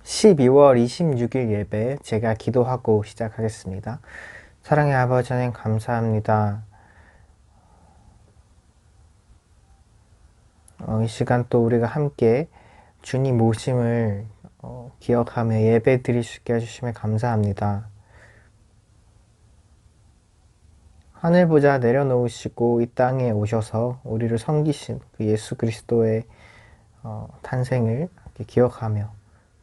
12월 26일 예배 제가 기도하고 시작하겠습니다. 사랑의 아버지 하나님 감사합니다. 이 시간 또 우리가 함께 주님 오심을 기억하며 예배 드릴 수 있게 해주심에 감사합니다. 하늘 보자 내려놓으시고 이 땅에 오셔서 우리를 섬기신 그 예수 그리스도의 탄생을 기억하며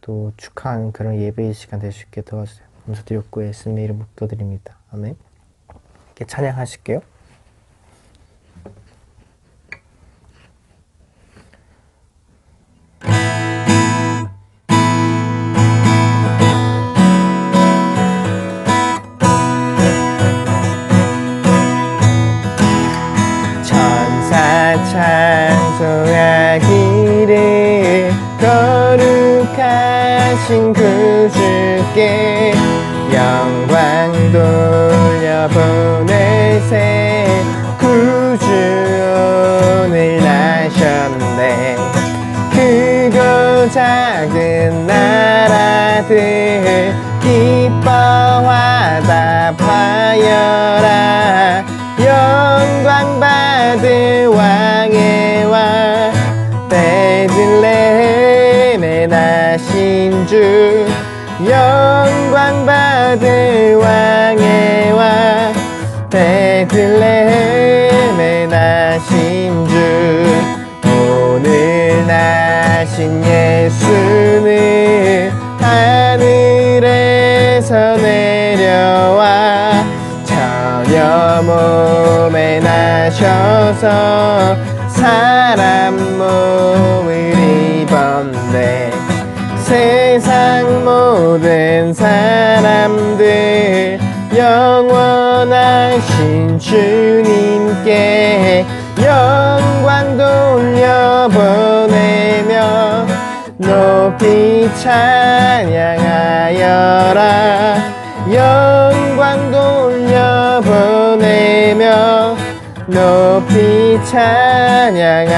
또 축하하는 그런 예배의 시간 될 수 있게 도와주세요. 감사드렸고 예수님의 이름으로 기도드립니다. 아멘. 이렇게 찬양하실게요. 천사 찬송하기를 거룩하신 그 주께 영광 돌려보내세. 구주 오늘 나셨네. 크고 작은 나라들 기뻐 화답하여라. 영광 받을 왕의 왕 베들레헴에 나신 주. 영광 받을 왕의 왕 베들레헴에 나신 주. 오늘 나신 예수는 하늘에서 내려와 처녀 몸에 나셔서 사람 몸을 입었네. 세상 모든 사람들 영원하신 주님께 영광 돌려보내며 높이 찬양하여라. 영광 돌려보내며 높이 찬양하여라.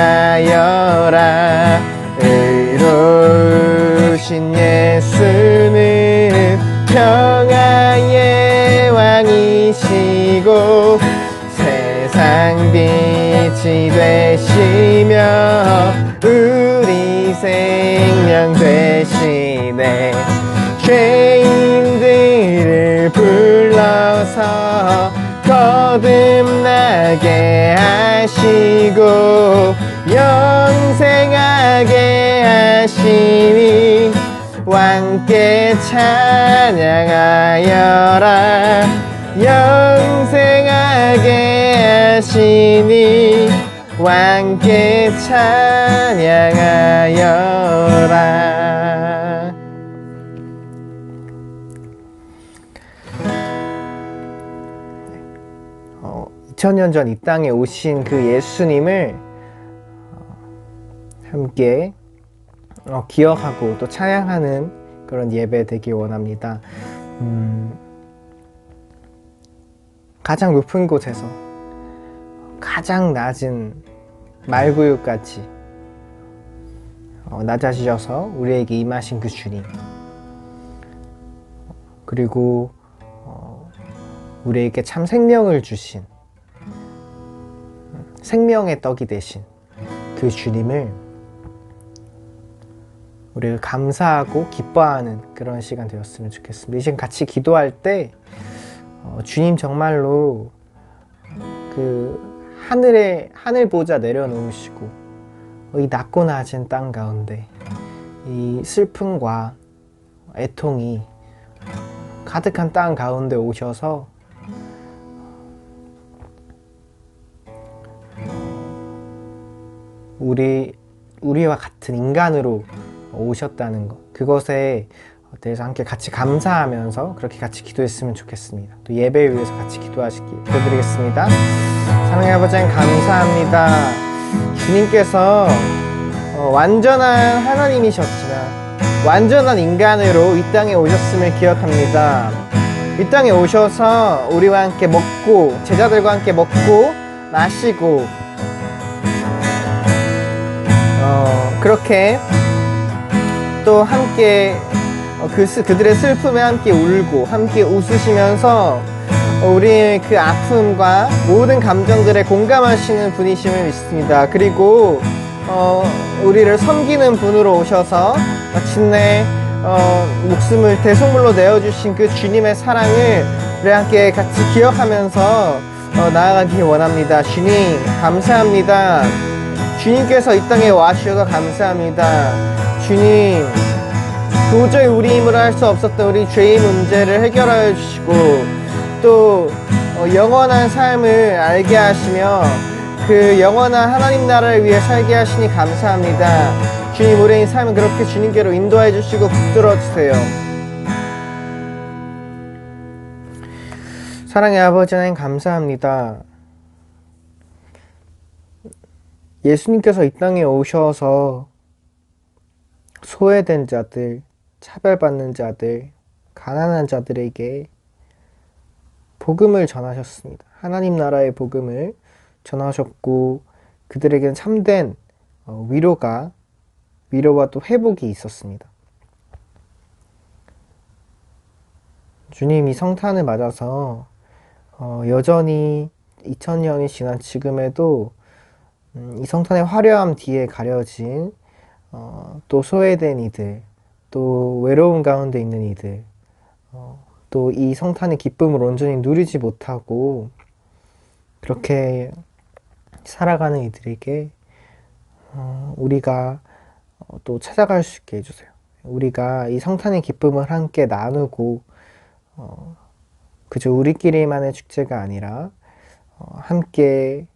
의로우신 예수는 평화의 왕이시고 세상 빛이 되시며 우리 생명 되시네. 죄인들을 불러서 거듭나게 하시고 영생하게 하시니 왕께 찬양하여라. 영생하게 하시니 왕께 찬양하여라. 2000년 전 이 땅에 오신 그 예수님을 함께 기억하고 또 찬양하는 그런 예배 되길 원합니다. 가장 높은 곳에서 가장 낮은 말구유까지 낮아지셔서 우리에게 임하신 그 주님, 그리고 우리에게 참 생명을 주신 생명의 떡이 되신 그 주님을 우리가 감사하고 기뻐하는 그런 시간 되었으면 좋겠습니다. 이 시간 같이 기도할 때 주님 정말로 그 하늘 보자 내려놓으시고 이 낮고 낮은 땅 가운데 이 슬픔과 애통이 가득한 땅 가운데 오셔서 우리와 같은 인간으로 오셨다는 것, 그것에 대해서 함께 같이 감사하면서 그렇게 같이 기도했으면 좋겠습니다. 또 예배를 위해서 같이 기도하시기 기도드리겠습니다. 사랑의 아버지 하나님 감사합니다. 주님께서 완전한 하나님이셨지만 완전한 인간으로 이 땅에 오셨음을 기억합니다. 이 땅에 오셔서 우리와 함께 먹고 제자들과 함께 먹고 마시고 그렇게 또 함께 그들의 슬픔에 함께 울고 함께 웃으시면서 우리의 그 아픔과 모든 감정들에 공감하시는 분이심을 믿습니다. 그리고 우리를 섬기는 분으로 오셔서 마침내 목숨을 대속물로 내어주신 그 주님의 사랑을 우리 함께 같이 기억하면서 나아가기 원합니다. 주님 감사합니다. 주님께서 이 땅에 와주셔서 감사합니다. 주님 도저히 우리 힘으로 할 수 없었던 우리 죄의 문제를 해결하여 주시고 또 영원한 삶을 알게 하시며 그 영원한 하나님 나라를 위해 살게 하시니 감사합니다. 주님 우리의 삶을 그렇게 주님께로 인도해 주시고 붙들어 주세요. 사랑의 아버지 하나님 감사합니다. 예수님께서 이 땅에 오셔서 소외된 자들, 차별받는 자들, 가난한 자들에게 복음을 전하셨습니다. 하나님 나라의 복음을 전하셨고 그들에게는 참된 위로와 또 회복이 있었습니다. 주님 이 성탄을 맞아서 여전히 2000년이 지난 지금에도 이 성탄의 화려함 뒤에 가려진 또 소외된 이들, 또 외로움 가운데 있는 이들, 또 이 성탄의 기쁨을 온전히 누리지 못하고 그렇게 살아가는 이들에게 우리가 또 찾아갈 수 있게 해주세요. 우리가 이 성탄의 기쁨을 함께 나누고 그저 우리끼리만의 축제가 아니라 함께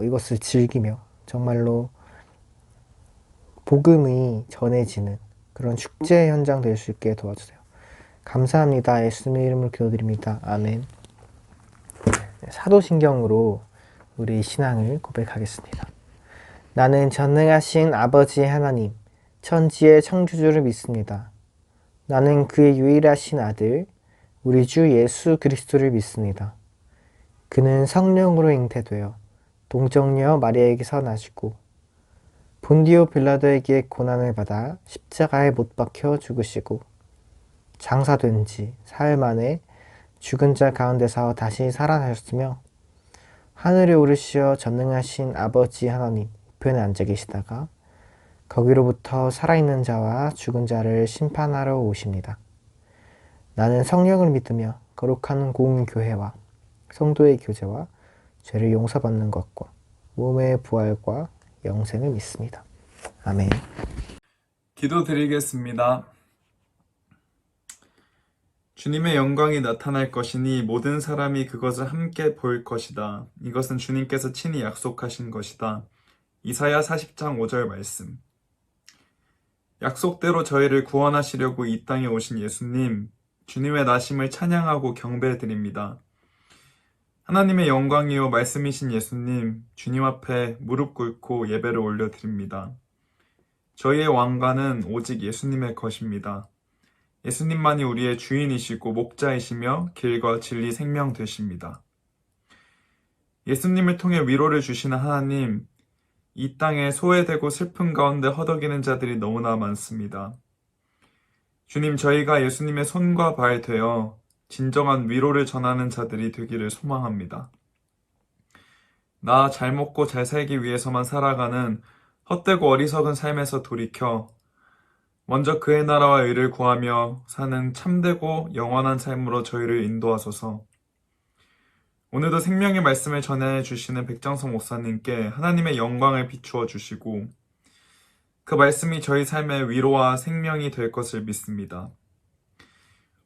이것을 즐기며 정말로 복음이 전해지는 그런 축제 현장 될 수 있게 도와주세요. 감사합니다. 예수님의 이름으로 기도드립니다. 아멘. 사도신경으로 우리 신앙을 고백하겠습니다. 나는 전능하신 아버지 하나님, 천지의 창조주를 믿습니다. 나는 그의 유일하신 아들, 우리 주 예수 그리스도를 믿습니다. 그는 성령으로 잉태되어 동정녀 마리아에게서 나시고 본디오 빌라도에게 고난을 받아 십자가에 못 박혀 죽으시고 장사된 지 사흘 만에 죽은 자 가운데서 다시 살아나셨으며 하늘에 오르시어 전능하신 아버지 하나님 우편에 앉아 계시다가 거기로부터 살아있는 자와 죽은 자를 심판하러 오십니다. 나는 성령을 믿으며 거룩한 공교회와 성도의 교제와 죄를 용서받는 것과 몸의 부활과 영생을 믿습니다. 아멘. 기도드리겠습니다. 주님의 영광이 나타날 것이니 모든 사람이 그것을 함께 볼 것이다. 이것은 주님께서 친히 약속하신 것이다. 이사야 40장 5절 말씀. 약속대로 저희를 구원하시려고 이 땅에 오신 예수님, 주님의 나심을 찬양하고 경배드립니다. 하나님의 영광이요 말씀이신 예수님, 주님 앞에 무릎 꿇고 예배를 올려드립니다. 저희의 왕관은 오직 예수님의 것입니다. 예수님만이 우리의 주인이시고 목자이시며 길과 진리 생명 되십니다. 예수님을 통해 위로를 주시는 하나님, 이 땅에 소외되고 슬픔 가운데 허덕이는 자들이 너무나 많습니다. 주님, 저희가 예수님의 손과 발 되어 진정한 위로를 전하는 자들이 되기를 소망합니다. 나 잘 먹고 잘 살기 위해서만 살아가는 헛되고 어리석은 삶에서 돌이켜 먼저 그의 나라와 의를 구하며 사는 참되고 영원한 삶으로 저희를 인도하소서. 오늘도 생명의 말씀을 전해주시는 백장성 목사님께 하나님의 영광을 비추어 주시고 그 말씀이 저희 삶의 위로와 생명이 될 것을 믿습니다.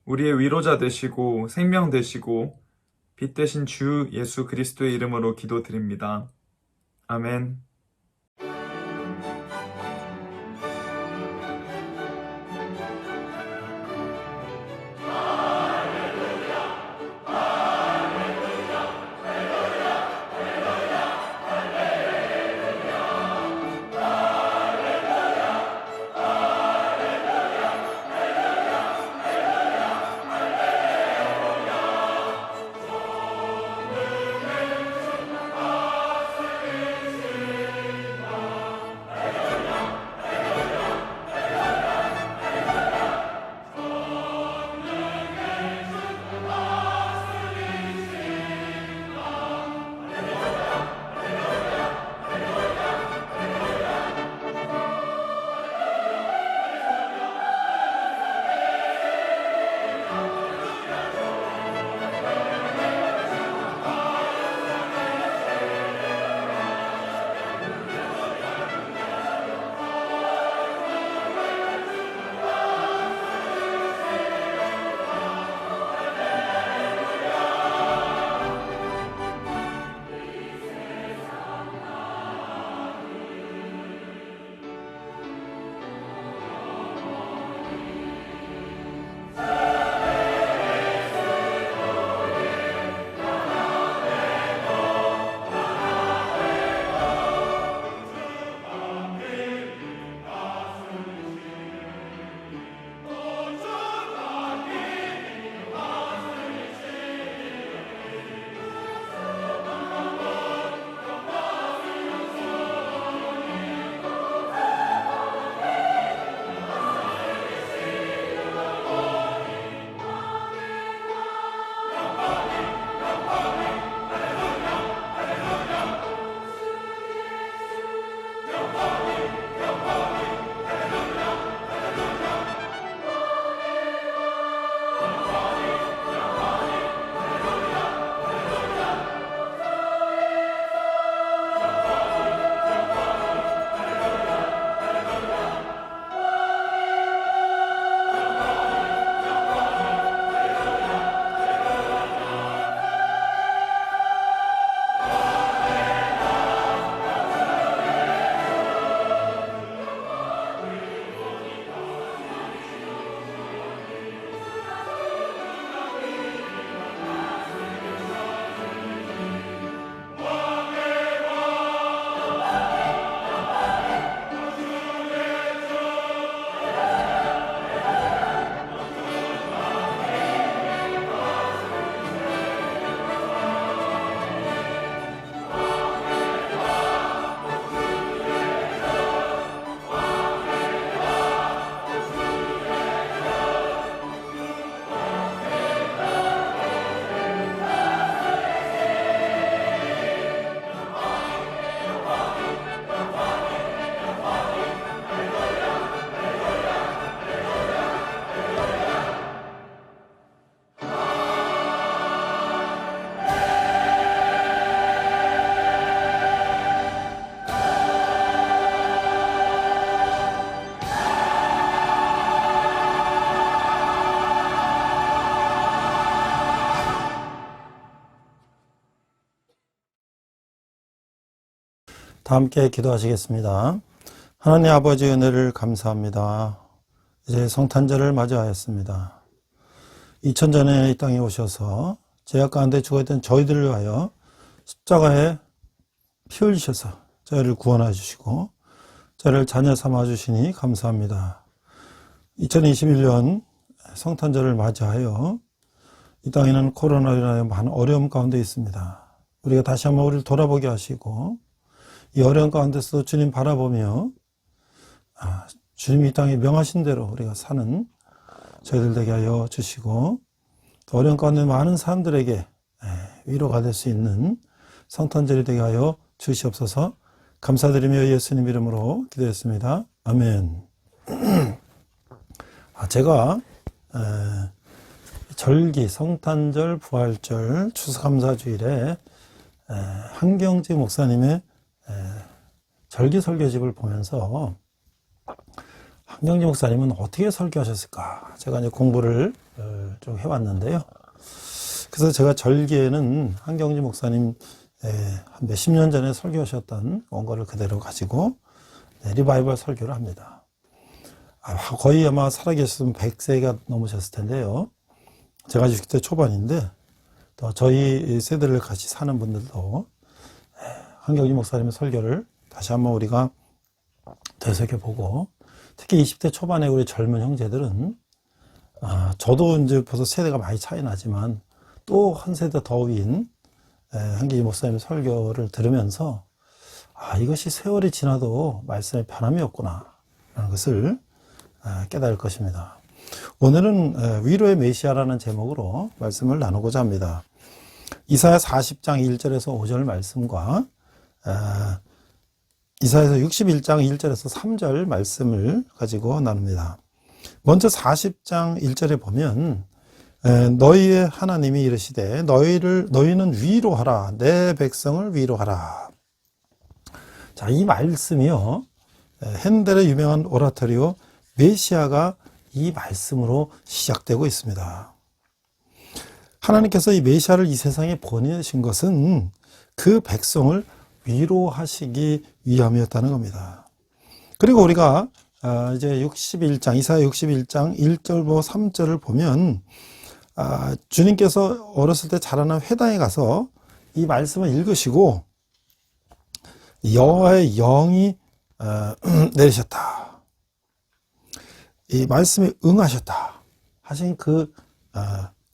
우리의 위로자 되시고 생명 되시고 빛 되신 주 예수 그리스도의 이름으로 기도드립니다. 아멘. 다 함께 기도하시겠습니다. 하나님 아버지 은혜를 감사합니다. 이제 성탄절을 맞이하였습니다. 2000전에 이 땅에 오셔서 죄악 가운데 죽어있던 저희들을 위하여 십자가에 피 흘리셔서 저희를 구원해 주시고 저희를 자녀 삼아 주시니 감사합니다. 2021년 성탄절을 맞이하여 이 땅에는 코로나로 인하여 많은 어려움 가운데 있습니다. 우리가 다시 한번 우리를 돌아보게 하시고 이 어려움 가운데서도 주님 바라보며 주님이 이 땅에 명하신 대로 우리가 사는 저희들 되게 하여 주시고 또 어려움 가운데 많은 사람들에게 위로가 될 수 있는 성탄절이 되게 하여 주시옵소서. 감사드리며 예수님 이름으로 기도했습니다. 아멘. 제가 절기, 성탄절, 부활절, 추수감사주일에 한경지 목사님의 절기 설교집을 보면서 한경지 목사님은 어떻게 설교하셨을까? 제가 이제 공부를 좀 해왔는데요. 그래서 제가 절기에는 한경지 목사님 한 몇십 년 전에 설교하셨던 원고를 그대로 가지고 리바이벌 설교를 합니다. 거의 아마 살아계셨으면 100세가 넘으셨을 텐데요. 제가 60대 초반인데 또 저희 세대를 같이 사는 분들도 한경지 목사님의 설교를 다시 한번 우리가 되새겨보고 특히 20대 초반에 우리 젊은 형제들은 저도 이제 벌써 세대가 많이 차이 나지만 또 한 세대 더 위인 한경지 목사님의 설교를 들으면서 이것이 세월이 지나도 말씀의 변함이 없구나 라는 것을 깨달을 것입니다. 오늘은 위로의 메시아라는 제목으로 말씀을 나누고자 합니다. 이사야 40장 1절에서 5절 말씀과 이사야서 61장 1절에서 3절 말씀을 가지고 나눕니다. 먼저 40장 1절에 보면 너희의 하나님이 이르시되 너희는 위로하라 내 백성을 위로하라. 자, 이 말씀이요 핸델의 유명한 오라토리오 메시아가 이 말씀으로 시작되고 있습니다. 하나님께서 이 메시아를 이 세상에 보내신 것은 그 백성을 위로하시기 위함이었다는 겁니다. 그리고 우리가 이제 61장, 이사야 61장 1절부터 3절을 보면 주님께서 어렸을 때 자라난 회당에 가서 이 말씀을 읽으시고 여호와의 영이 내리셨다. 이 말씀에 응하셨다 하신 그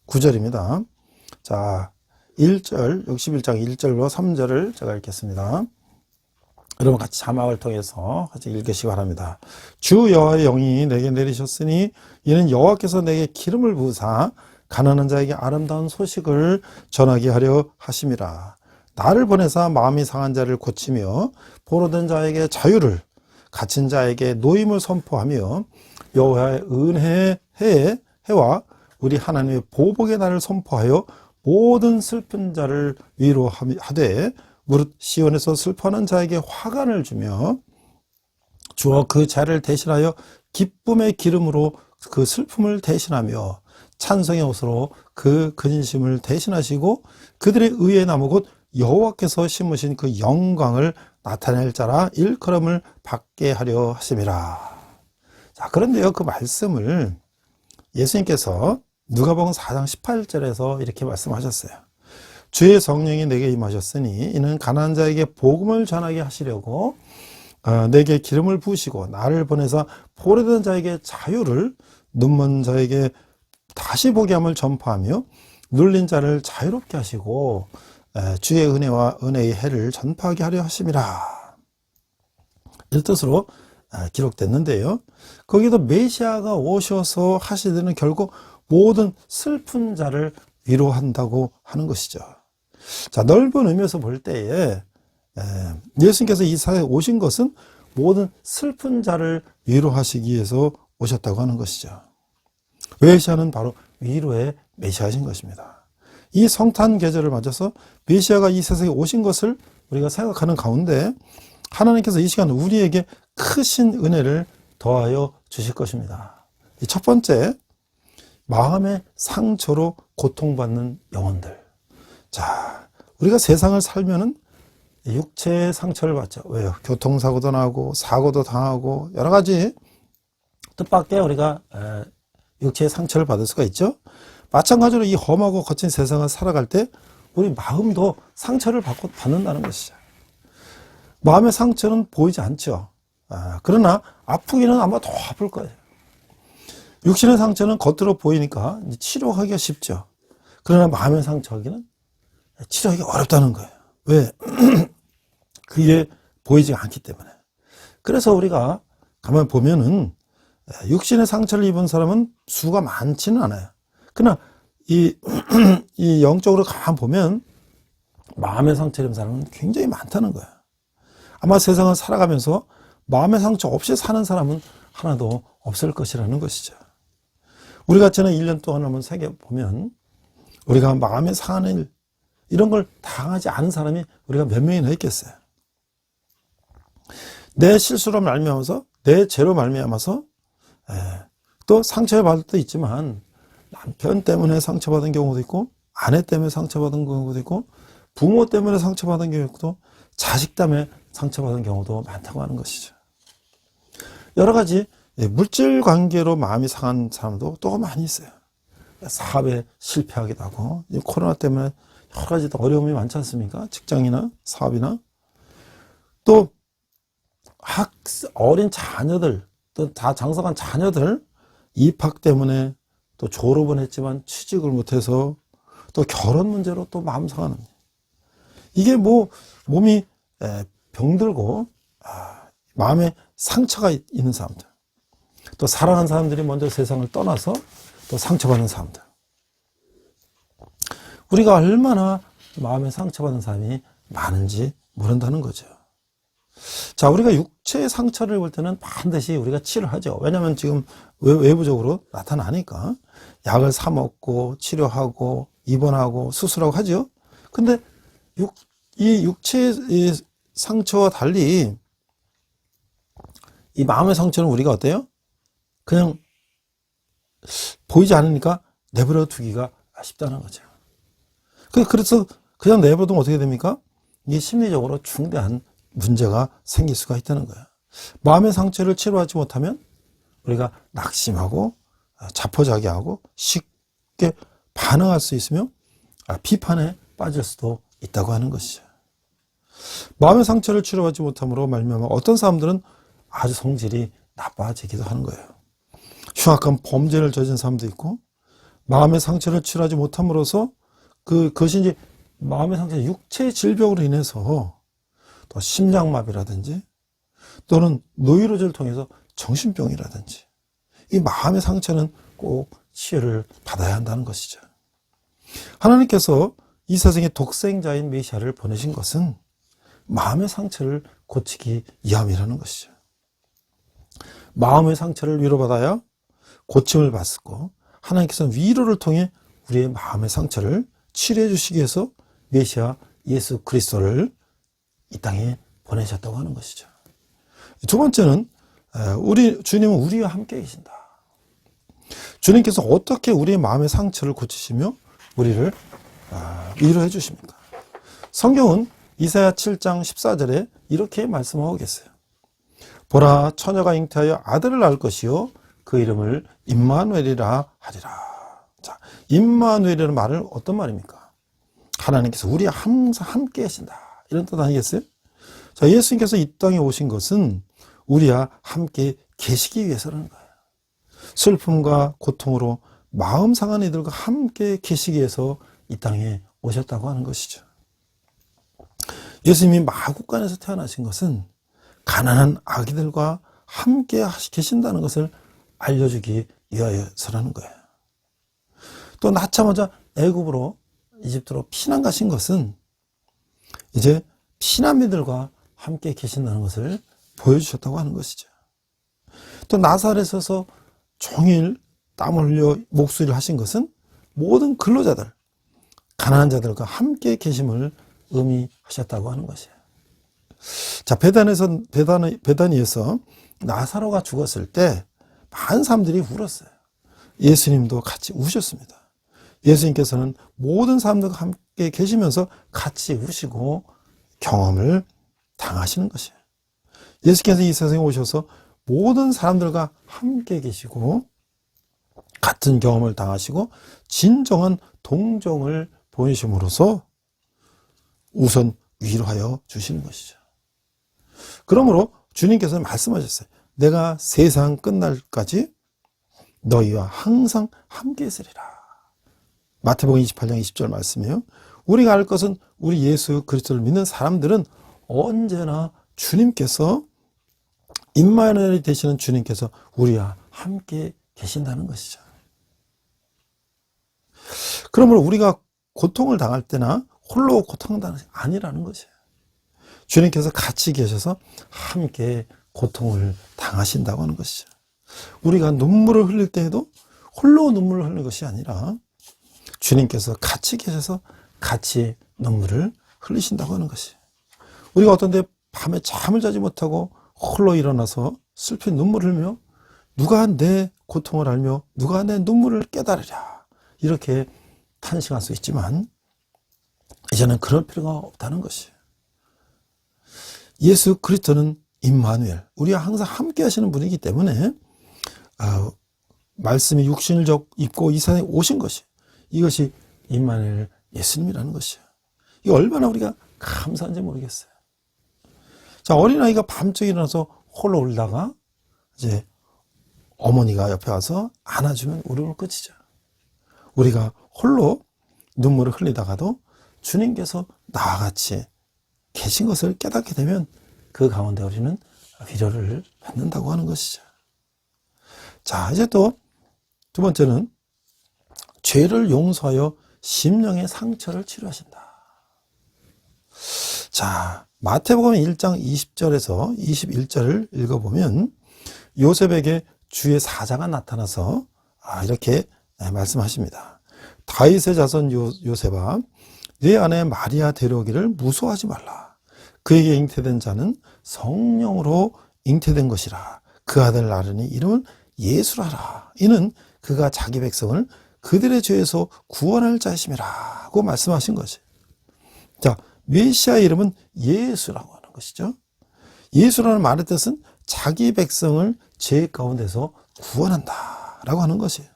구절입니다. 자, 1절, 61장 1절로 3절을 제가 읽겠습니다. 여러분 같이 자막을 통해서 같이 읽으시기 바랍니다. 주 여호와의 영이 내게 내리셨으니 이는 여호와께서 내게 기름을 부으사 가난한 자에게 아름다운 소식을 전하게 하려 하심이라. 나를 보내사 마음이 상한 자를 고치며 포로된 자에게 자유를, 갇힌 자에게 노임을 선포하며 여호와의 은혜의 해와 우리 하나님의 보복의 날을 선포하여 모든 슬픈 자를 위로하되 무릇 시온에서 슬퍼하는 자에게 화관을 주며 주어 그 자를 대신하여 기쁨의 기름으로 그 슬픔을 대신하며 찬송의 옷으로 그 근심을 대신하시고 그들의 의의 나무 곧 여호와께서 심으신 그 영광을 나타낼 자라 일컬음을 받게 하려 하심이라. 자, 그런데요, 그 말씀을 예수님께서 누가복음 4장 18절에서 이렇게 말씀하셨어요. 주의 성령이 내게 임하셨으니 이는 가난한 자에게 복음을 전하게 하시려고 내게 기름을 부으시고 나를 보내사 포로된 자에게 자유를, 눈먼 자에게 다시 보게 함을 전파하며 눌린 자를 자유롭게 하시고 주의 은혜와 은혜의 해를 전파하게 하려 하심이라. 이 뜻으로 기록됐는데요. 거기도 메시아가 오셔서 하시되는 결국 모든 슬픈 자를 위로한다고 하는 것이죠. 자, 넓은 의미에서 볼 때에 예수님께서 이 사회에 오신 것은 모든 슬픈 자를 위로하시기 위해서 오셨다고 하는 것이죠. 메시아는 바로 위로의 메시아신 것입니다. 이 성탄 계절을 맞아서 메시아가 이 세상에 오신 것을 우리가 생각하는 가운데 하나님께서 이 시간 우리에게 크신 은혜를 더하여 주실 것입니다. 첫 번째, 마음의 상처로 고통받는 영혼들. 자, 우리가 세상을 살면은 육체의 상처를 받죠. 왜요? 교통사고도 나고 사고도 당하고 여러 가지 뜻밖의 우리가 육체의 상처를 받을 수가 있죠. 마찬가지로 이 험하고 거친 세상을 살아갈 때 우리 마음도 상처를 받는다는 것이죠. 마음의 상처는 보이지 않죠. 그러나 아프기는 아마 더 아플 거예요. 육신의 상처는 겉으로 보이니까 치료하기가 쉽죠. 그러나 마음의 상처하기는 치료하기 어렵다는 거예요. 왜? 그게 보이지 않기 때문에. 그래서 우리가 가만히 보면은 육신의 상처를 입은 사람은 수가 많지는 않아요. 그러나 이 영적으로 가만 보면 마음의 상처를 입은 사람은 굉장히 많다는 거예요. 아마 세상을 살아가면서 마음의 상처 없이 사는 사람은 하나도 없을 것이라는 것이죠. 우리 같이는 1년 동안 한번 새겨보면 우리가 마음에 상하는 일, 이런 걸 당하지 않은 사람이 우리가 몇 명이나 있겠어요. 내 실수로 말미암아서, 내 죄로 말미암아서 또 상처를 받을 때도 있지만 남편 때문에 상처받은 경우도 있고, 아내 때문에 상처받은 경우도 있고, 부모 때문에 상처받은 경우도, 자식 때문에 상처받은 경우도 많다고 하는 것이죠. 여러 가지 물질 관계로 마음이 상한 사람도 또 많이 있어요. 사업에 실패하기도 하고, 코로나 때문에 여러 가지 어려움이 많지 않습니까? 직장이나 사업이나. 또 어린 자녀들, 또 다 장성한 자녀들 입학 때문에 또 졸업은 했지만 취직을 못해서 또 결혼 문제로 또 마음 상하는, 이게 뭐 몸이 병들고 마음에 상처가 있는 사람들, 또 사랑하는 사람들이 먼저 세상을 떠나서 또 상처받는 사람들, 우리가 얼마나 마음에 상처받는 사람이 많은지 모른다는 거죠. 자, 우리가 육체의 상처를 볼 때는 반드시 우리가 치료하죠. 왜냐하면 지금 외부적으로 나타나니까 약을 사 먹고 치료하고 입원하고 수술하고 하죠. 근데 이 육체의 상처와 달리 이 마음의 상처는 우리가 어때요? 그냥 보이지 않으니까 내버려 두기가 쉽다는 거죠. 그래서 그냥 내버려두면 어떻게 됩니까? 이게 심리적으로 중대한 문제가 생길 수가 있다는 거예요. 마음의 상처를 치료하지 못하면 우리가 낙심하고 자포자기하고 쉽게 반응할 수 있으며 비판에 빠질 수도 있다고 하는 것이죠. 마음의 상처를 치료하지 못함으로 말미암아 어떤 사람들은 아주 성질이 나빠지기도 하는 거예요. 흉악한 범죄를 저지른 사람도 있고, 마음의 상처를 치료하지 못함으로써 그것이 이제 마음의 상처, 육체의 질병으로 인해서 또 심장마비라든지 또는 노이로제를 통해서 정신병이라든지, 이 마음의 상처는 꼭 치료를 받아야 한다는 것이죠. 하나님께서 이 세상에 독생자인 메시아를 보내신 것은 마음의 상처를 고치기 위함이라는 것이죠. 마음의 상처를 위로받아야 고침을 받고, 하나님께서는 위로를 통해 우리의 마음의 상처를 치료해 주시기 위해서 메시아 예수 그리스도를 이 땅에 보내셨다고 하는 것이죠. 두 번째는 주님은 우리와 함께 계신다. 주님께서 어떻게 우리의 마음의 상처를 고치시며 우리를 위로해 주십니까? 성경은 이사야 7장 14절에 이렇게 말씀하고 계세요. 보라, 처녀가 잉태하여 아들을 낳을 것이요 그 이름을 임마누엘이라 하리라. 자, 임마누엘이라는 말은 어떤 말입니까? 하나님께서 우리와 항상 함께 계신다, 이런 뜻 아니겠어요? 자, 예수님께서 이 땅에 오신 것은 우리와 함께 계시기 위해서라는 거예요. 슬픔과 고통으로 마음 상한 이들과 함께 계시기 위해서 이 땅에 오셨다고 하는 것이죠. 예수님이 마국간에서 태어나신 것은 가난한 아기들과 함께 계신다는 것을 알려주기 위하여서라는 거예요. 또 낳자마자 애굽으로, 이집트로 피난 가신 것은 이제 피난민들과 함께 계신다는 것을 보여주셨다고 하는 것이죠. 또 나사렛에서 종일 땀을 흘려 목수일을 하신 것은 모든 근로자들, 가난한 자들과 함께 계심을 의미하셨다고 하는 것이에요. 자, 베다니에서 나사로가 죽었을 때 많은 사람들이 울었어요. 예수님도 같이 우셨습니다. 예수님께서는 모든 사람들과 함께 계시면서 같이 우시고 경험을 당하시는 것이에요. 예수께서 이 세상에 오셔서 모든 사람들과 함께 계시고 같은 경험을 당하시고 진정한 동정을 보이심으로써 우선 위로하여 주시는 것이죠. 그러므로 주님께서는 말씀하셨어요. 내가 세상 끝날까지 너희와 항상 함께 있으리라. 마태복음 28장 20절 말씀이에요. 우리가 알 것은 우리 예수 그리스도를 믿는 사람들은 언제나 주님께서 임마누엘이 되시는 주님께서 우리와 함께 계신다는 것이죠. 그러므로 우리가 고통을 당할 때나 홀로 고통당하는 것이 아니라는 것이에요. 주님께서 같이 계셔서 함께 고통을 당하신다고 하는 것이죠. 우리가 눈물을 흘릴 때에도 홀로 눈물을 흘리는 것이 아니라 주님께서 같이 계셔서 같이 눈물을 흘리신다고 하는 것이에요. 우리가 어떤 때 밤에 잠을 자지 못하고 홀로 일어나서 슬픈 눈물을 흘며 누가 내 고통을 알며 누가 내 눈물을 깨달으랴 이렇게 탄식할 수 있지만 이제는 그럴 필요가 없다는 것이에요. 예수 그리스도는 임마누엘, 우리와 항상 함께 하시는 분이기 때문에 말씀이 육신을 입고 이 세상에 오신 것이 이것이 임마누엘 예수님이라는 것이에요. 이게 얼마나 우리가 감사한지 모르겠어요. 자, 어린아이가 밤중에 일어나서 홀로 울다가 이제 어머니가 옆에 와서 안아주면 울음을 끝이죠. 우리가 홀로 눈물을 흘리다가도 주님께서 나와 같이 계신 것을 깨닫게 되면 그 가운데 우리는 위로를 받는다고 하는 것이죠. 자, 이제 또 두 번째는 죄를 용서하여 심령의 상처를 치료하신다. 자, 마태복음 1장 20절에서 21절을 읽어보면 요셉에게 주의 사자가 나타나서 이렇게 말씀하십니다. 다윗의 자손 요셉아, 네 아내 마리아 데려오기를 무서워하지 말라. 그에게 잉태된 자는 성령으로 잉태된 것이라. 그 아들 나르니 이름은 예수라라. 이는 그가 자기 백성을 그들의 죄에서 구원할 자이심이라고 말씀하신 것이에요. 자, 메시아의 이름은 예수라고 하는 것이죠. 예수라는 말의 뜻은 자기 백성을 죄 가운데서 구원한다 라고 하는 것이에요.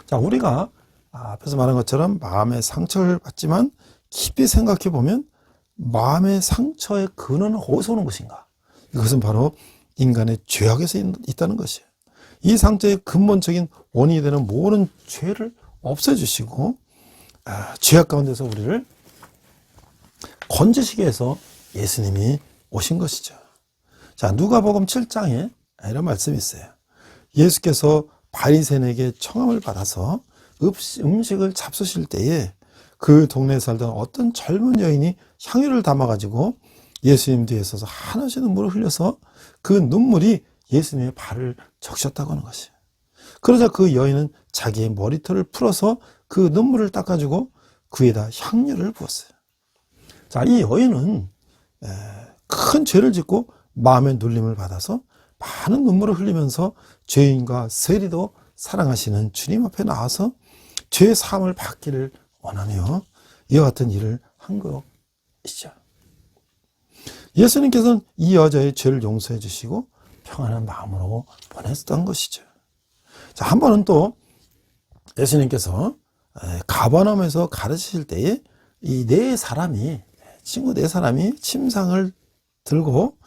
자, 우리가 앞에서 말한 것처럼 마음의 상처를 받지만 깊이 생각해 보면 마음의 상처의 근원은 어디서 오는 것인가? 이것은 바로 인간의 죄악에서 있다는 것이에요. 이 상처의 근본적인 원인이 되는 모든 죄를 없애주시고 죄악 가운데서 우리를 건지시기 위해서 예수님이 오신 것이죠. 자, 누가복음 7장에 이런 말씀이 있어요. 예수께서 바리새인에게 청함을 받아서 음식을 잡수실 때에 그 동네에 살던 어떤 젊은 여인이 향유를 담아가지고 예수님 뒤에 서서 한없이 눈물을 흘려서 그 눈물이 예수님의 발을 적셨다고 하는 것이에요. 그러자 그 여인은 자기의 머리털을 풀어서 그 눈물을 닦아주고 그에다 향유를 부었어요. 자, 이 여인은 큰 죄를 짓고 마음의 눌림을 받아서 많은 눈물을 흘리면서 죄인과 세리도 사랑하시는 주님 앞에 나와서 죄 사함을 받기를 원하며 이와 같은 일을 한 것이죠. 예수님께서는 이 여자의 죄를 용서해 주시고 평안한 마음으로 보냈던 것이죠. 자, 한 번은 또 예수님께서 가버나움에서 가르치실 때에 이 친구 네 사람이 침상을 들고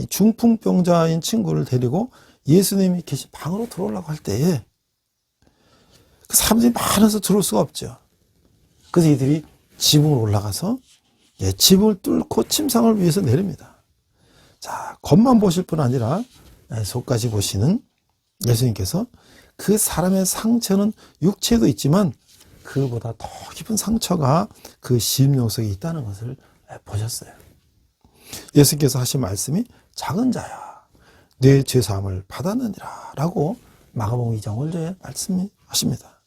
중풍병자인 친구를 데리고 예수님이 계신 방으로 들어오려고 할 때에 그 사람들이 많아서 들어올 수가 없죠. 그래서 이들이 지붕으로 올라가서 지붕을 뚫고 침상을 위해서 내립니다. 자, 겉만 보실 뿐 아니라 속까지 보시는 예수님께서 그 사람의 상처는 육체에도 있지만 그보다 더 깊은 상처가 그 심령 속에 있다는 것을 보셨어요. 예수께서 하신 말씀이 작은 자야 내 죄사함을 받았느니라 라고 마가복음 2장 5절에 말씀하십니다.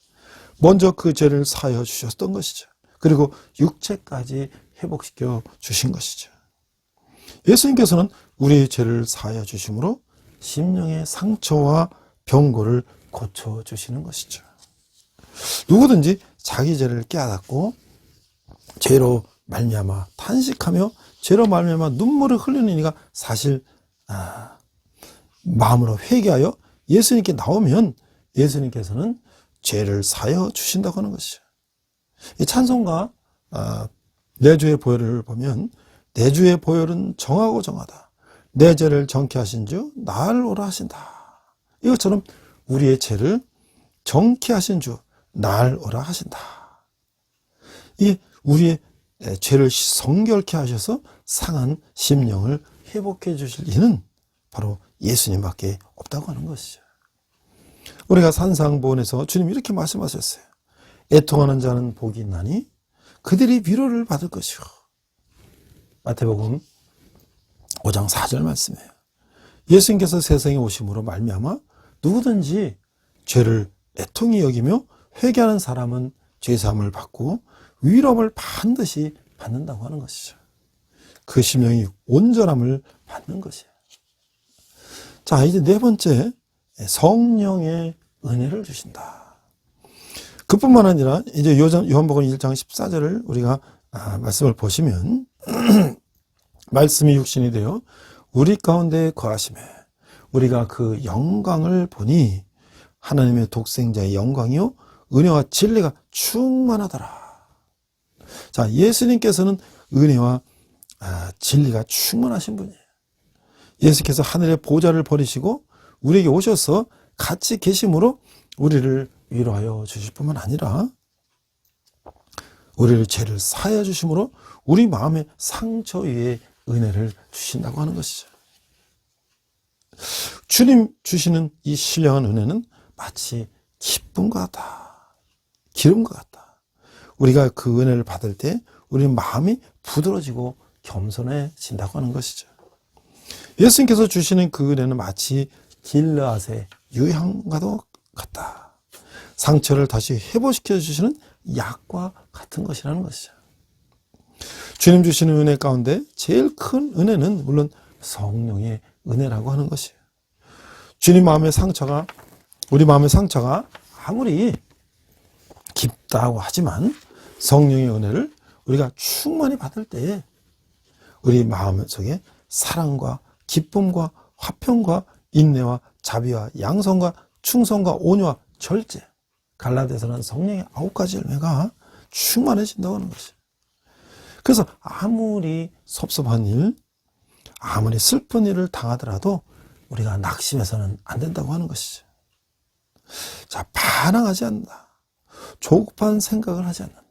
먼저 그 죄를 사하여 주셨던 것이죠. 그리고 육체까지 회복시켜 주신 것이죠. 예수님께서는 우리의 죄를 사하여 주심으로 심령의 상처와 병고를 고쳐주시는 것이죠. 누구든지 자기 죄를 깨닫고 죄로 말미암아 탄식하며 죄로 말미암아 눈물을 흘리는 이가 사실 마음으로 회개하여 예수님께 나오면 예수님께서는 죄를 사여 주신다고 하는 것이죠. 이 찬송가 내 주의 보혈을 보면 내 주의 보혈은 정하고 정하다. 내 죄를 정케 하신 주 나를 오라 하신다. 이것처럼 우리의 죄를 정케 하신 주 나를 오라 하신다. 이 우리의 죄를 성결케 하셔서 상한 심령을 회복해 주실 이는 바로 예수님밖에 없다고 하는 것이죠. 우리가 산상보훈에서 주님 이렇게 말씀하셨어요. 애통하는 자는 복이 있나니 그들이 위로를 받을 것이요. 마태복음 5장 4절 말씀이에요. 예수님께서 세상에 오심으로 말미암아 누구든지 죄를 애통히 여기며 회개하는 사람은 죄사함을 받고 위로를 반드시 받는다고 하는 것이죠. 그 심령이 온전함을 받는 것이에요. 자, 이제 네 번째, 성령의 은혜를 주신다. 그뿐만 아니라 이제 요한복음 1장 14절을 우리가 말씀을 보시면 말씀이 육신이 되어 우리 가운데 거하심에 우리가 그 영광을 보니 하나님의 독생자의 영광이요 은혜와 진리가 충만하더라. 자, 예수님께서는 은혜와 진리가 충만하신 분이에요. 예수께서 하늘의 보좌를 버리시고 우리에게 오셔서 같이 계심으로 우리를 위로하여 주실 뿐만 아니라 우리를 죄를 사하여 주심으로 우리 마음의 상처 위에 은혜를 주신다고 하는 것이죠. 주님 주시는 이 신령한 은혜는 마치 기쁨과 같다. 기름과 같다. 우리가 그 은혜를 받을 때 우리 마음이 부드러지고 겸손해진다고 하는 것이죠. 예수님께서 주시는 그 은혜는 마치 길르앗의 유향과도 같다. 상처를 다시 회복시켜 주시는 약과 같은 것이라는 것이죠. 주님 주시는 은혜 가운데 제일 큰 은혜는 물론 성령의 은혜라고 하는 것이에요. 주님 마음의 상처가, 우리 마음의 상처가 아무리 깊다고 하지만 성령의 은혜를 우리가 충만히 받을 때에 우리 마음 속에 사랑과 기쁨과 화평과 인내와 자비와 양성과 충성과 온유와 절제, 갈라디아서는 성령의 9가지 열매가 충만해진다고 하는 것이에요. 그래서 아무리 섭섭한 일, 아무리 슬픈 일을 당하더라도 우리가 낙심해서는 안 된다고 하는 것이죠. 자, 반항하지 않는다. 조급한 생각을 하지 않는다.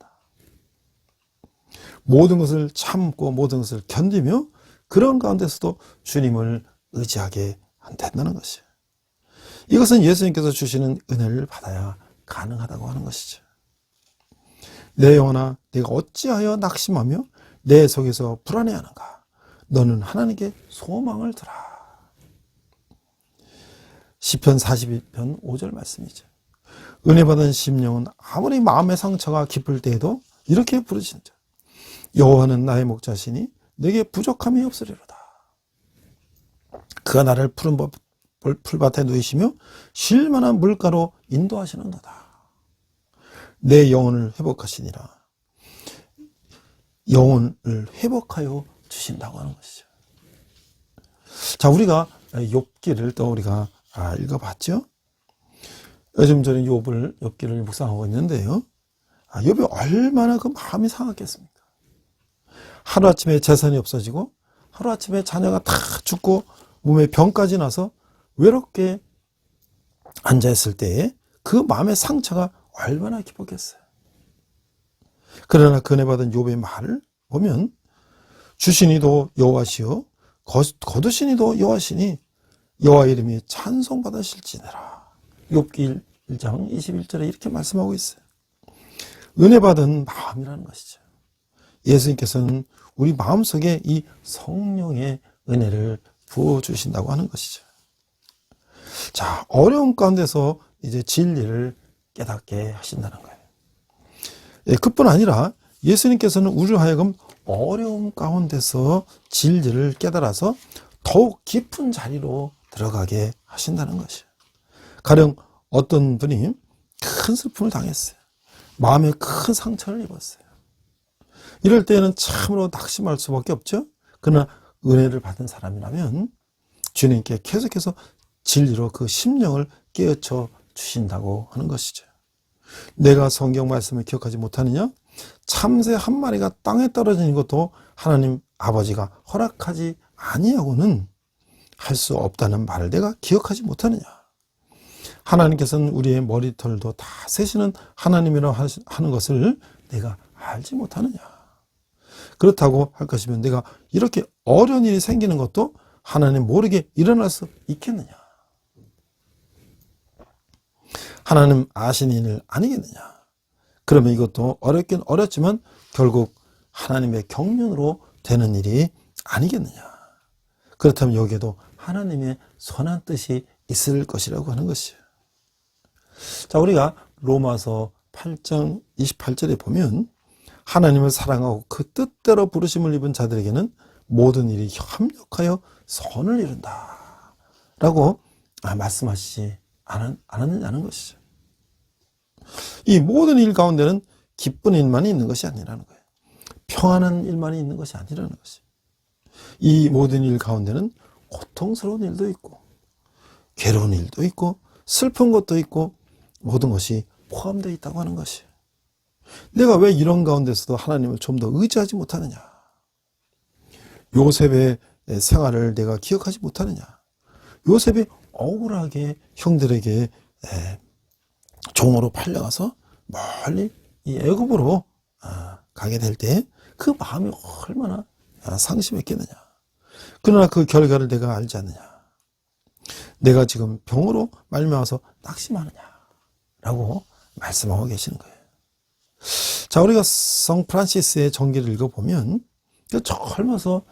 모든 것을 참고 모든 것을 견디며 그런 가운데서도 주님을 의지하게 된다는 것이에요. 이것은 예수님께서 주시는 은혜를 받아야 가능하다고 하는 것이죠. 내 영혼아, 내가 어찌하여 낙심하며 내 속에서 불안해하는가? 너는 하나님께 소망을 두라. 시편 42편 5절 말씀이죠. 은혜 받은 심령은 아무리 마음의 상처가 깊을 때에도 이렇게 부르신다. 여호와는 나의 목자시니 내게 부족함이 없으리로다. 그가 나를 푸른 풀밭에 누이시며 쉴 만한 물가로 인도하시는도다. 내 영혼을 회복하시니라. 영혼을 회복하여 주신다고 하는 것이죠. 자, 우리가 욥기를 또 우리가 읽어봤죠. 요즘 저는 욥기를 묵상하고 있는데요. 욥이 얼마나 그 마음이 상했겠습니까? 하루아침에 재산이 없어지고 하루아침에 자녀가 다 죽고 몸에 병까지 나서 외롭게 앉아있을 때에 그 마음의 상처가 얼마나 깊었겠어요. 그러나 그 은혜 받은 욥의 말을 보면 주시니도 여호와시요 거두시니도 여호와시니 여호와 이름이 찬송받으실지니라. 욥기 1장 21절에 이렇게 말씀하고 있어요. 은혜 받은 마음이라는 것이죠. 예수님께서는 우리 마음속에 이 성령의 은혜를 부어주신다고 하는 것이죠. 자, 어려움 가운데서 이제 진리를 깨닫게 하신다는 거예요. 그뿐 아니라 예수님께서는 우리로 하여금 어려움 가운데서 진리를 깨달아서 더욱 깊은 자리로 들어가게 하신다는 것이에요. 가령 어떤 분이 큰 슬픔을 당했어요. 마음에 큰 상처를 입었어요. 이럴 때는 참으로 낙심할 수밖에 없죠. 그러나 은혜를 받은 사람이라면 주님께 계속해서 진리로 그 심령을 깨우쳐 주신다고 하는 것이죠. 내가 성경 말씀을 기억하지 못하느냐? 참새 한 마리가 땅에 떨어지는 것도 하나님 아버지가 허락하지 아니하고는 할 수 없다는 말을 내가 기억하지 못하느냐? 하나님께서는 우리의 머리털도 다 세시는 하나님이라고 하는 것을 내가 알지 못하느냐? 그렇다고 할 것이면 내가 이렇게 어려운 일이 생기는 것도 하나님 모르게 일어날 수 있겠느냐? 하나님 아시는 일 아니겠느냐? 그러면 이것도 어렵긴 어렵지만 결국 하나님의 경륜으로 되는 일이 아니겠느냐? 그렇다면 여기에도 하나님의 선한 뜻이 있을 것이라고 하는 것이에요. 자, 우리가 로마서 8장 28절에 보면 하나님을 사랑하고 그 뜻대로 부르심을 입은 자들에게는 모든 일이 합력하여 선을 이룬다 라고 말씀하시지 않았느냐는 것이죠. 이 모든 일 가운데는 기쁜 일만이 있는 것이 아니라는 거예요. 평안한 일만이 있는 것이 아니라는 것이에요. 이 모든 일 가운데는 고통스러운 일도 있고 괴로운 일도 있고 슬픈 것도 있고 모든 것이 포함되어 있다고 하는 것이에요. 내가 왜 이런 가운데서도 하나님을 좀 더 의지하지 못하느냐? 요셉의 생활을 내가 기억하지 못하느냐? 요셉이 억울하게 형들에게 종으로 팔려가서 멀리 이 애굽으로 가게 될 때 그 마음이 얼마나 상심했겠느냐? 그러나 그 결과를 내가 알지 않느냐? 내가 지금 병으로 말미암아서 낙심하느냐라고 말씀하고 계시는 거예요. 자, 우리가 성 프란시스의 전기를 읽어보면 젊어서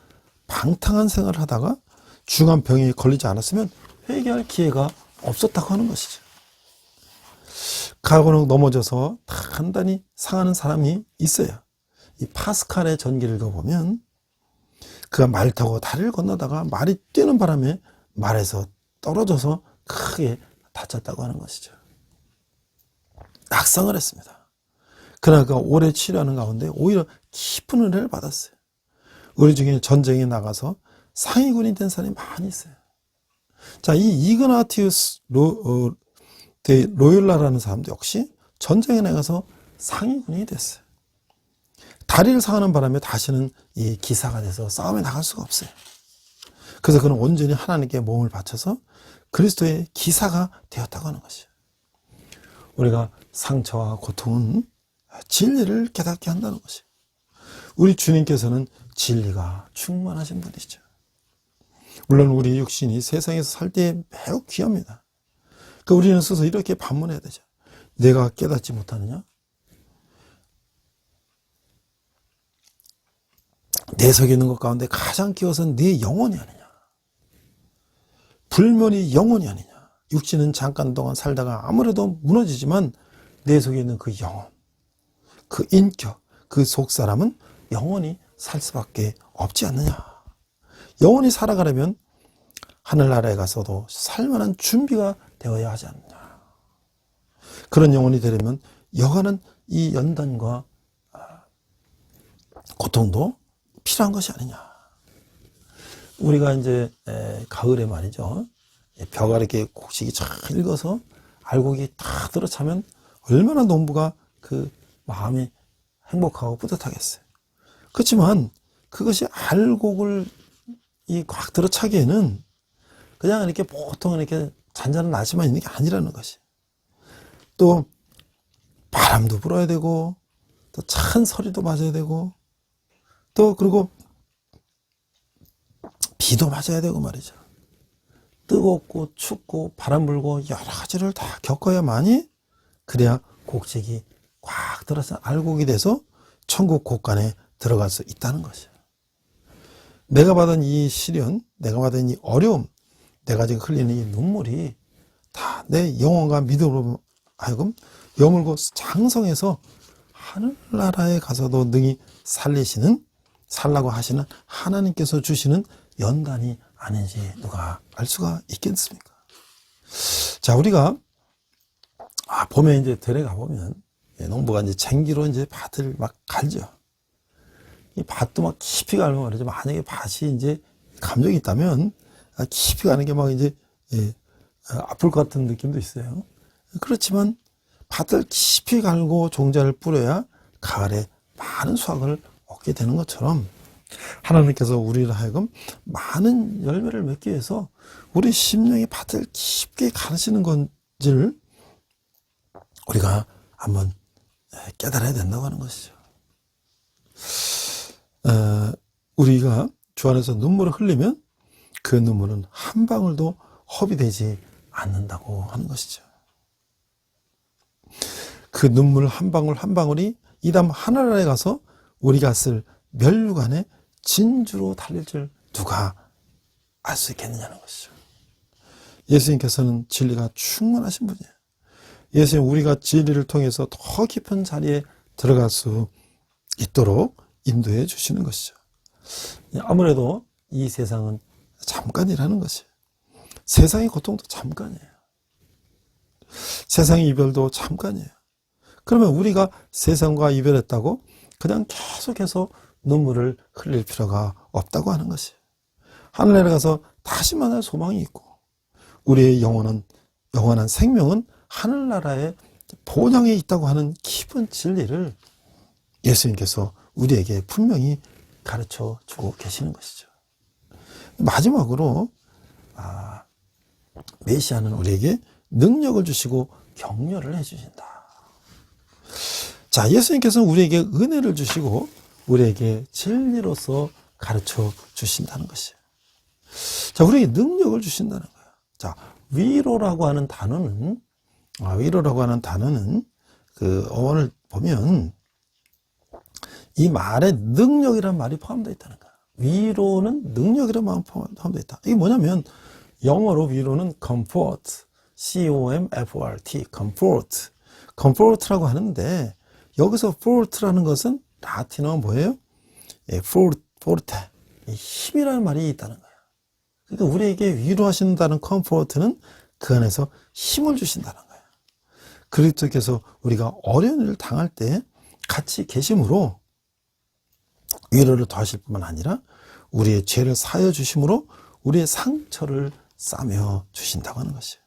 방탕한 생활을 하다가 중한 병에 걸리지 않았으면 회개할 기회가 없었다고 하는 것이죠. 가고는 넘어져서 단단히 상하는 사람이 있어요. 이 파스칼의 전기를 읽어보면 그가 말 타고 다리를 건너다가 말이 뛰는 바람에 말에서 떨어져서 크게 다쳤다고 하는 것이죠. 낙상을 했습니다. 그러나 그가 오래 치료하는 가운데 오히려 깊은 은혜를 받았어요. 우리 중에 전쟁에 나가서 상위군이 된 사람이 많이 있어요. 자, 이 이그나티우스 로율라라는 사람도 역시 전쟁에 나가서 상위군이 됐어요. 다리를 상하는 바람에 다시는 이 기사가 돼서 싸움에 나갈 수가 없어요. 그래서 그는 온전히 하나님께 몸을 바쳐서 그리스도의 기사가 되었다고 하는 것이에요. 우리가 상처와 고통은 진리를 깨닫게 한다는 것이에요. 우리 주님께서는 진리가 충만하신 분이죠. 물론 우리 육신이 세상에서 살 때 매우 귀합니다. 그 우리는 스스로 이렇게 반문해야 되죠. 내가 깨닫지 못하느냐? 내 속에 있는 것 가운데 가장 귀여워서는 네 영혼이 아니냐? 불멸이 영혼이 아니냐? 육신은 잠깐 동안 살다가 아무래도 무너지지만 내 속에 있는 그 영혼, 그 인격, 그 속사람은 영원히 살 수밖에 없지 않느냐? 영원히 살아가려면 하늘나라에 가서도 살만한 준비가 되어야 하지 않느냐? 그런 영혼이 되려면 여간은 이 연단과 고통도 필요한 것이 아니냐? 우리가 이제 가을에 말이죠. 벼가 이렇게 곡식이 잘 익어서 알곡이 다 들어차면 얼마나 농부가 그 마음이 행복하고 뿌듯하겠어요. 그렇지만 그것이 알곡을 확 들어차기에는 그냥 이렇게 보통 이렇게 잔잔한 날씨만 있는 게 아니라는 것이. 또 바람도 불어야 되고 또 찬 서리도 맞아야 되고 또 그리고 비도 맞아야 되고 말이죠. 뜨겁고 춥고 바람 불고 여러 가지를 다 겪어야만이 그래야 곡식이 꽉 들어서 알곡이 돼서 천국 곳간에 들어갈 수 있다는 것이에요. 내가 받은 이 시련, 내가 받은 이 어려움, 내가 지금 흘리는 이 눈물이 다 내 영혼과 믿음으로 하여금 여물고 장성해서 하늘나라에 가서도 능히 살라고 하시는 하나님께서 주시는 연단이 아닌지 누가 알 수가 있겠습니까? 자, 우리가 봄에 이제 들에 가보면 농부가 이제 쟁기로 이제 밭을 막 갈죠. 이 밭도 막 깊이 가면 말이죠. 만약에 밭이 이제 감정이 있다면 깊이 가는 게 막 이제 아플 것 같은 느낌도 있어요. 그렇지만 밭을 깊이 갈고 종자를 뿌려야 가을에 많은 수확을 얻게 되는 것처럼 하나님께서 우리를 하여금 많은 열매를 맺기 위해서 우리 심령의 밭을 깊게 가르치는 건지를 우리가 한번 깨달아야 된다고 하는 것이죠. 우리가 주 안에서 눈물을 흘리면 그 눈물은 한 방울도 허비되지 않는다고 하는 것이죠. 그 눈물 한 방울 한 방울이 이담 하늘나라에 가서 우리가 쓸 멸류관의 진주로 달릴 줄 누가 알 수 있겠느냐는 것이죠. 예수님께서는 진리가 충만하신 분이에요. 예수님 우리가 진리를 통해서 더 깊은 자리에 들어갈 수 있도록 인도해 주시는 것이죠. 아무래도 이 세상은 잠깐이라는 것이에요. 세상의 고통도 잠깐이에요. 세상의 이별도 잠깐이에요. 그러면 우리가 세상과 이별했다고 그냥 계속해서 눈물을 흘릴 필요가 없다고 하는 것이에요. 하늘나라에 가서 다시 만날 소망이 있고 우리의 영원한 생명은 하늘나라의 본향에 있다고 하는 깊은 진리를 예수님께서 우리에게 분명히 가르쳐 주고 계시는 것이죠. 마지막으로 메시아는 우리에게 능력을 주시고 격려를 해주신다. 자, 예수님께서는 우리에게 은혜를 주시고 우리에게 진리로서 가르쳐 주신다는 것이에요. 자, 우리에게 능력을 주신다는 거예요. 자, 위로라고 하는 단어는 그 어원을 보면 이 말에 능력이라는 말이 포함되어 있다는 거예요. 위로는 능력이라는 말이 포함되어 있다. 이게 뭐냐면 영어로 위로는 comfort, C-O-M-F-O-R-T, comfort, comfort라고 하는데 여기서 fort라는 것은 라틴어가 뭐예요? forte, 힘이라는 말이 있다는 거예요. 그러니까 우리에게 위로하신다는 comfort는 그 안에서 힘을 주신다는 거예요. 그리스도께서 우리가 어려운 일을 당할 때 같이 계심으로 위로를 더하실 뿐만 아니라 우리의 죄를 사하여 주심으로 우리의 상처를 싸며 주신다고 하는 것이에요.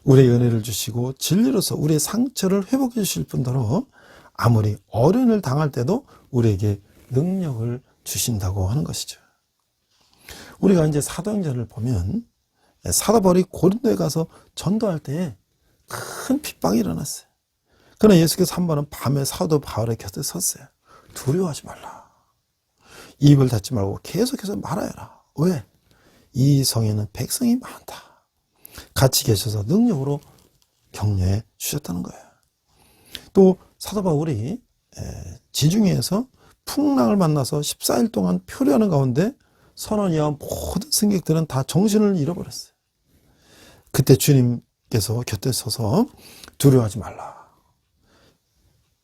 우리의 은혜를 주시고 진리로서 우리의 상처를 회복해 주실 뿐더러 아무리 어려운 일을 당할 때도 우리에게 능력을 주신다고 하는 것이죠. 우리가 이제 사도행전을 보면 사도 바울이 고린도에 가서 전도할 때에 큰 핍박이 일어났어요. 그러나 예수께서 한 번은 밤에 사도 바울의 곁에 섰어요. 두려워하지 말라. 입을 닫지 말고 계속해서 말하여라. 왜? 이 성에는 백성이 많다. 같이 계셔서 능력으로 격려해 주셨다는 거예요. 또 사도 바울이 지중해에서 풍랑을 만나서 14일 동안 표류하는 가운데 선원이와 모든 승객들은 다 정신을 잃어버렸어요. 그때 주님께서 곁에 서서 두려워하지 말라.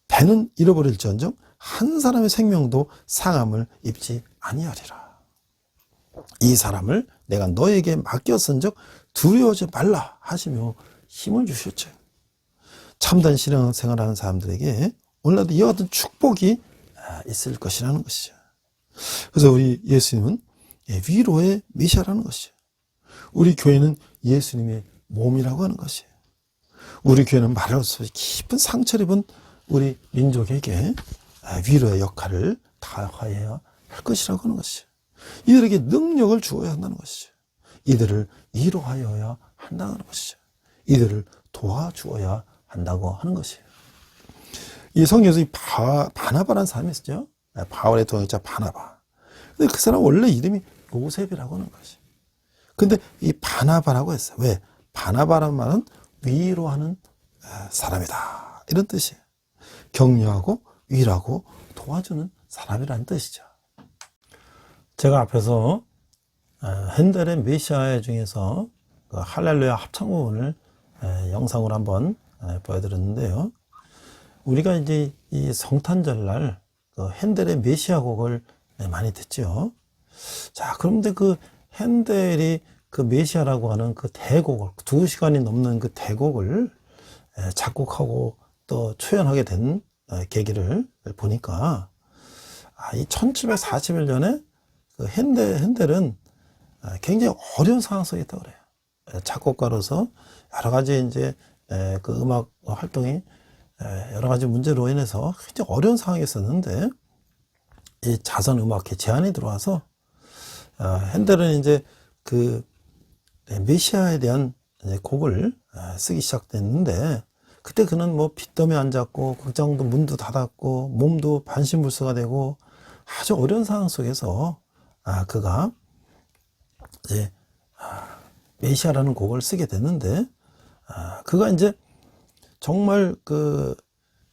배는 잃어버릴지언정 한 사람의 생명도 상함을 입지 아니하리라. 이 사람을 내가 너에게 맡겼은즉 두려워하지 말라 하시며 힘을 주셨죠. 참된 신앙생활하는 사람들에게 오늘날도 이와 같은 축복이 있을 것이라는 것이죠. 그래서 우리 예수님은 위로의 메시아라는 것이죠. 우리 교회는 예수님의 몸이라고 하는 것이에요. 우리 교회는 말할 수 없이 깊은 상처를 입은 우리 민족에게 위로의 역할을 다하여야 할 것이라고 하는 것이죠. 이들에게 능력을 주어야 한다는 것이죠. 이들을 위로하여야 한다는 것이죠. 이들을 도와주어야 한다고 하는 것이에요. 이 성경에서 바나바라는 사람이 있었죠. 바울의 동역자 바나바. 근데 그 사람 원래 이름이 요셉이라고 하는 것이에요. 근데 이 바나바라고 했어요. 왜? 바나바라는 말은 위로하는 사람이다. 이런 뜻이에요. 격려하고 위로하고 도와주는 사람이라는 뜻이죠. 제가 앞에서 핸델의 메시아 중에서 그 할렐루야 합창부분을 영상으로 한번 보여드렸는데요. 우리가 이제 이 성탄절날 그 핸델의 메시아 곡을 많이 듣죠. 자, 그런데 그 핸델이 그 메시아라고 하는 그 대곡을 2시간이 넘는 그 대곡을 작곡하고 또 초연하게 된 계기를 보니까 이 1741년에 그 핸델은 굉장히 어려운 상황 속에 있다고 그래요. 작곡가로서 여러 가지 이제 그 음악 활동이 여러 가지 문제로 인해서 굉장히 어려운 상황에 있었는데, 이 자선 음악회 제안이 들어와서 핸델은 이제 그 메시아에 대한 곡을 쓰기 시작됐는데, 그때 그는 뭐 빚더미에 앉았고 극장도 문도 닫았고 몸도 반신불수가 되고 아주 어려운 상황 속에서 그가 이제 메시아라는 곡을 쓰게 됐는데, 그가 이제 정말 그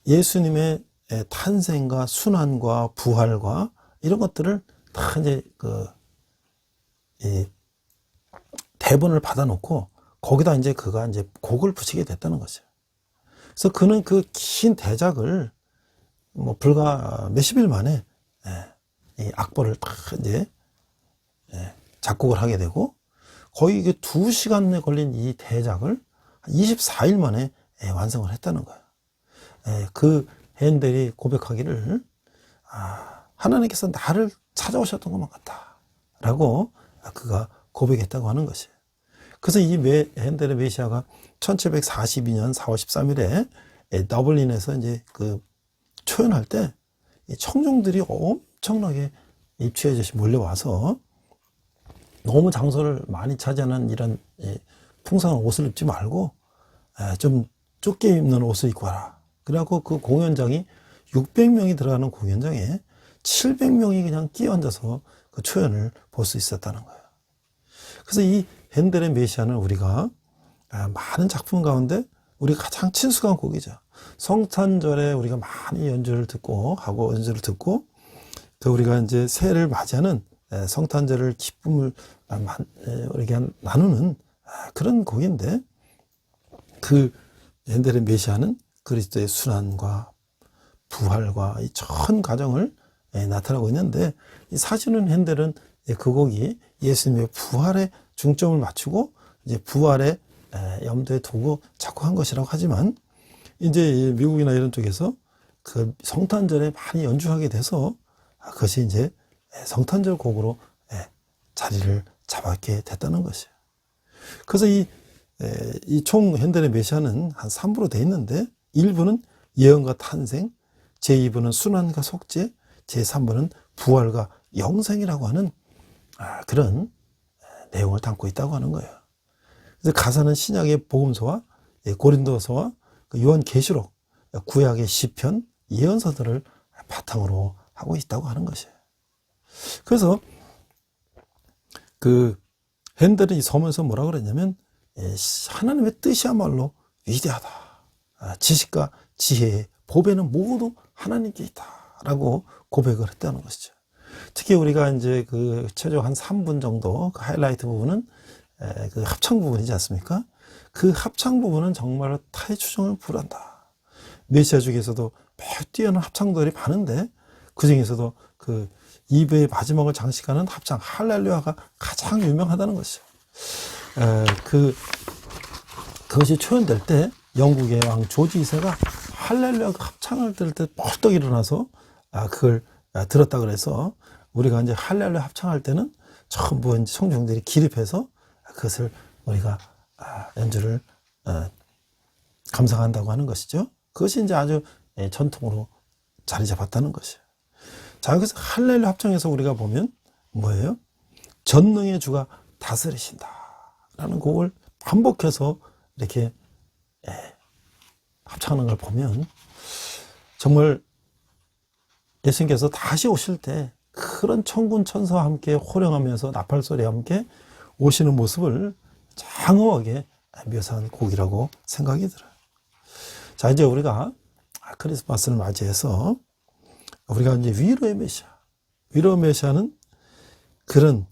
예수님의 탄생과 순환과 부활과 이런 것들을 다 이제 그 이 대본을 받아놓고 거기다 이제 그가 이제 곡을 붙이게 됐다는 거죠. 그래서 그는 그 긴 대작을 뭐 불과 몇십 일 만에 이 악보를 딱 이제 작곡을 하게 되고, 거의 이게 2시간에 걸린 이 대작을 24일 만에 완성을 했다는 거예요. 그 핸델이 고백하기를 하나님께서 나를 찾아오셨던 것만 같다 라고 그가 고백했다고 하는 것이에요. 그래서 이 핸델의 메시아가 1742년 4월 13일에 더블린에서 이제 그 초연할 때 청중들이 엄청나게 입추해져서 몰려와서, 너무 장소를 많이 차지하는 이런 풍성한 옷을 입지 말고 좀 좁게 입는 옷을 입고 와라. 그래갖고 그 공연장이 600명이 들어가는 공연장에 700명이 그냥 끼어앉아서 그 초연을 볼 수 있었다는 거예요. 그래서 이 핸델의 메시아는 우리가 많은 작품 가운데 우리가 가장 친숙한 곡이죠. 성탄절에 우리가 많이 연주를 듣고 또 우리가 이제 새해를 맞이하는 성탄절을 기쁨을 우리가 나누는 그런 곡인데, 그 핸델의 메시아는 그리스도의 순환과 부활과 이 전 과정을 나타나고 있는데, 사실은 핸델은 그 곡이 예수님의 부활에 중점을 맞추고 이제 부활에 염두에 두고 작곡한 것이라고 하지만, 이제 미국이나 이런 쪽에서 그 성탄절에 많이 연주하게 돼서 그것이 이제 성탄절 곡으로 자리를 잡았게 됐다는 것이에요. 그래서 이 총 핸델의 메시아는 한 3부로 되어 있는데, 1부는 예언과 탄생, 제2부는 순환과 속죄, 제3부는 부활과 영생이라고 하는 그런 내용을 담고 있다고 하는 거예요. 그래서 가사는 신약의 복음서와 고린도서와 요한계시록, 구약의 시편, 예언서들을 바탕으로 하고 있다고 하는 것이에요. 그래서 그 핸델은 이 서문에서 뭐라고 그랬냐면, 하나님의 뜻이야말로 위대하다. 지식과 지혜의 보배는 모두 하나님께 있다라고 고백을 했다는 것이죠. 특히 우리가 이제 그 최소 한 3분 정도 그 하이라이트 부분은 그 합창 부분이지 않습니까? 그 합창 부분은 정말 타의 추종을 불한다. 메시아 중에서도 매우 뛰어난 합창들이 많은데, 그 중에서도 그 2부의 마지막을 장식하는 합창 할렐루야가 가장 유명하다는 것이죠. 그것이 초연될 때 영국의 왕 조지 2세가 할렐루야 합창을 들을 때 벌떡 일어나서 그걸 들었다 그래서, 우리가 이제 할렐루야 합창할 때는 전부 이제 청중들이 기립해서 그것을 우리가 연주를 감상한다고 하는 것이죠. 그것이 이제 아주 전통으로 자리 잡았다는 것이에요. 자, 여기서 할렐루야 합창에서 우리가 보면 뭐예요? 전능의 주가 다스리신다 라는 곡을 반복해서 이렇게 합창하는 걸 보면, 정말 예수님께서 다시 오실 때 그런 천군 천사와 함께 호령하면서 나팔소리와 함께 오시는 모습을 장엄하게 묘사한 곡이라고 생각이 들어요. 자, 이제 우리가 크리스마스를 맞이해서 우리가 이제 위로의 메시아는 그런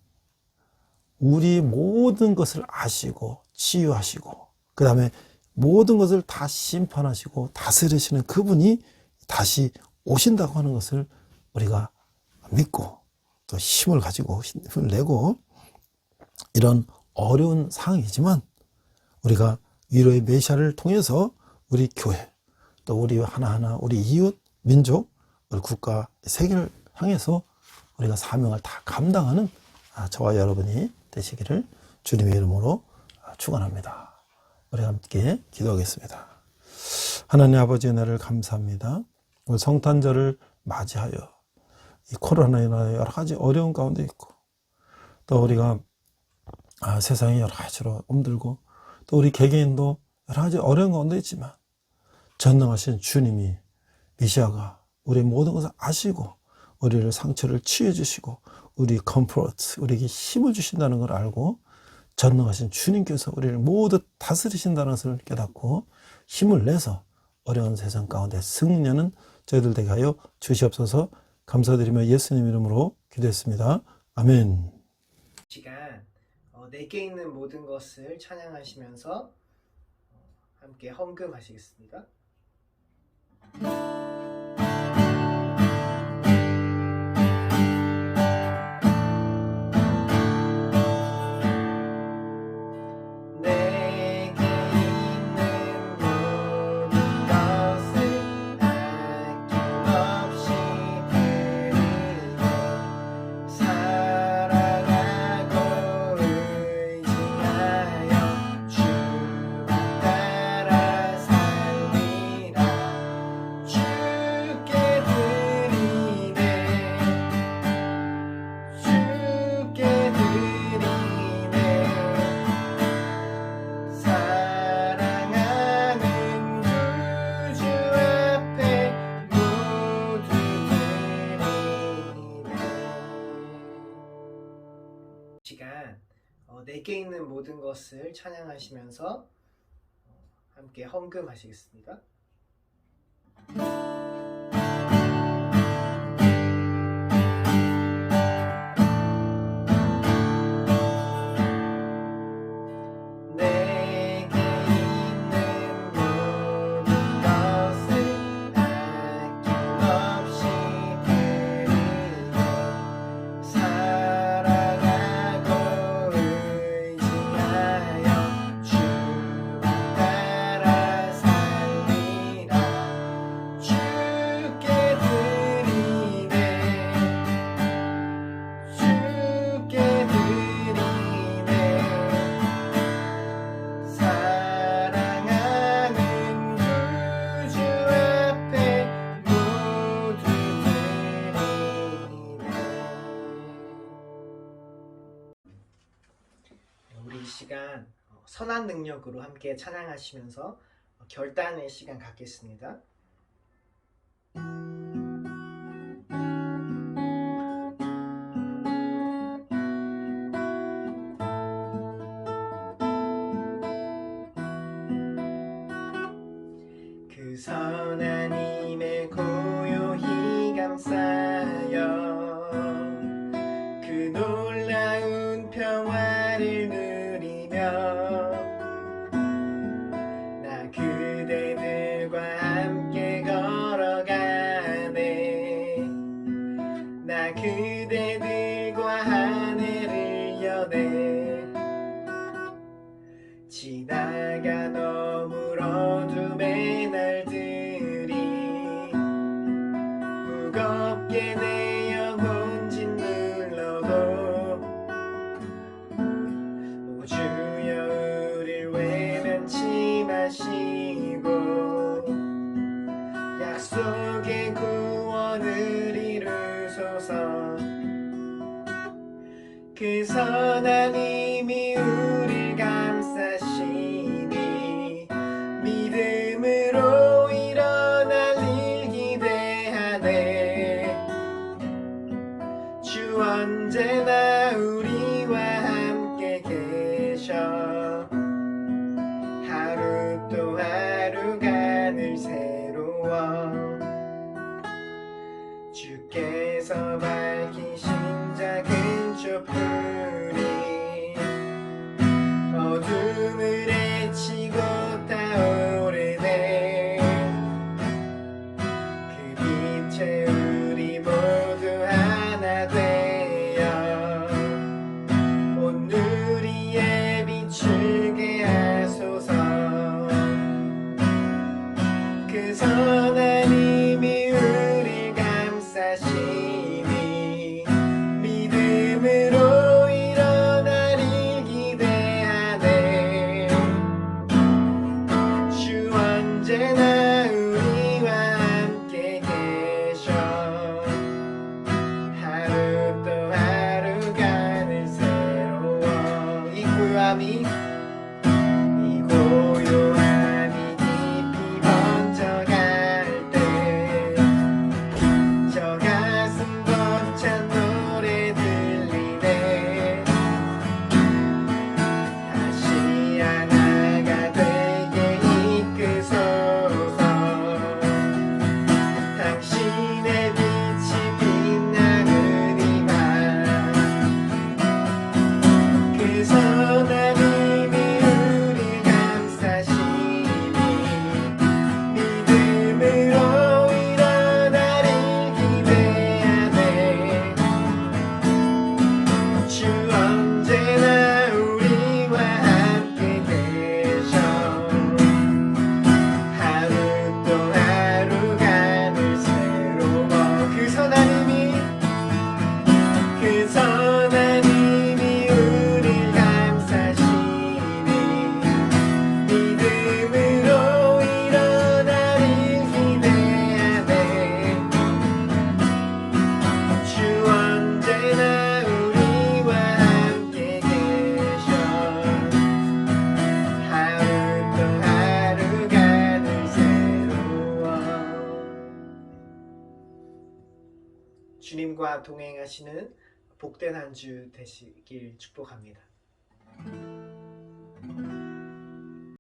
우리 모든 것을 아시고 치유하시고 그 다음에 모든 것을 다 심판하시고 다스리시는 그분이 다시 오신다고 하는 것을 우리가 믿고 또 힘을 가지고 힘을 내고, 이런 어려운 상황이지만 우리가 위로의 메시아를 통해서 우리 교회 또 우리 하나하나 우리 이웃 민족 우리 국가 세계를 향해서 우리가 사명을 다 감당하는 저와 여러분이 되시기를 주님의 이름으로 축원합니다. 우리 함께 기도하겠습니다. 하나님 아버지 은혜를 감사합니다. 오늘 성탄절을 맞이하여 이 코로나로 인하여 여러 가지 어려운 가운데 있고 또 우리가 세상이 여러 가지로 힘들고 또 우리 개개인도 여러 가지 어려운 가운데 있지만 전능하신 주님이 미시아가 우리 모든 것을 아시고 우리를 상처를 치유해 주시고 우리 컴포트, 우리에게 힘을 주신다는 걸 알고 전능하신 주님께서 우리를 모두 다스리신다는 것을 깨닫고 힘을 내서 어려운 세상 가운데 승리하는 저희들 되게 하여 주시옵소서. 감사드리며 예수님 이름으로 기도했습니다. 아멘. 시간 내게 있는 모든 것을 찬양하시면서 함께 헌금하시겠습니다. 시간 내게 있는 모든 것을 찬양하시면서 함께 헌금하시겠습니다. 우리 이 시간 선한 능력으로 함께 찬양하시면서 결단의 시간 갖겠습니다. 그 선한 힘에 고요히 감싸여 그 놀라운 평화를 누리며 나 그대들과 함께 걸어가네. 나 그대들과 하늘을 여네. 지나가 너물 어둠의 날들이 무겁게 내 영혼 짓눌러도 오 주여 우릴 외면치 마시고 약속의 구원을 이루소서. 그 선한 힘이 우릴 감싸시니 믿음으로 일어날 일 기대하네. 주 언제나 우리와 함께 계셔. 하루 또 하루가 늘 새로워. 주께서 밝히신 작은 촛불이 어둠을 헤치고 타오르네. 그 빛에 우리 모두 하나 되어 온 누리에 비추게 하소서. 그 선한 힘이 우릴 감싸시니 주님과 동행하시는 복된 한 주 되시길 축복합니다.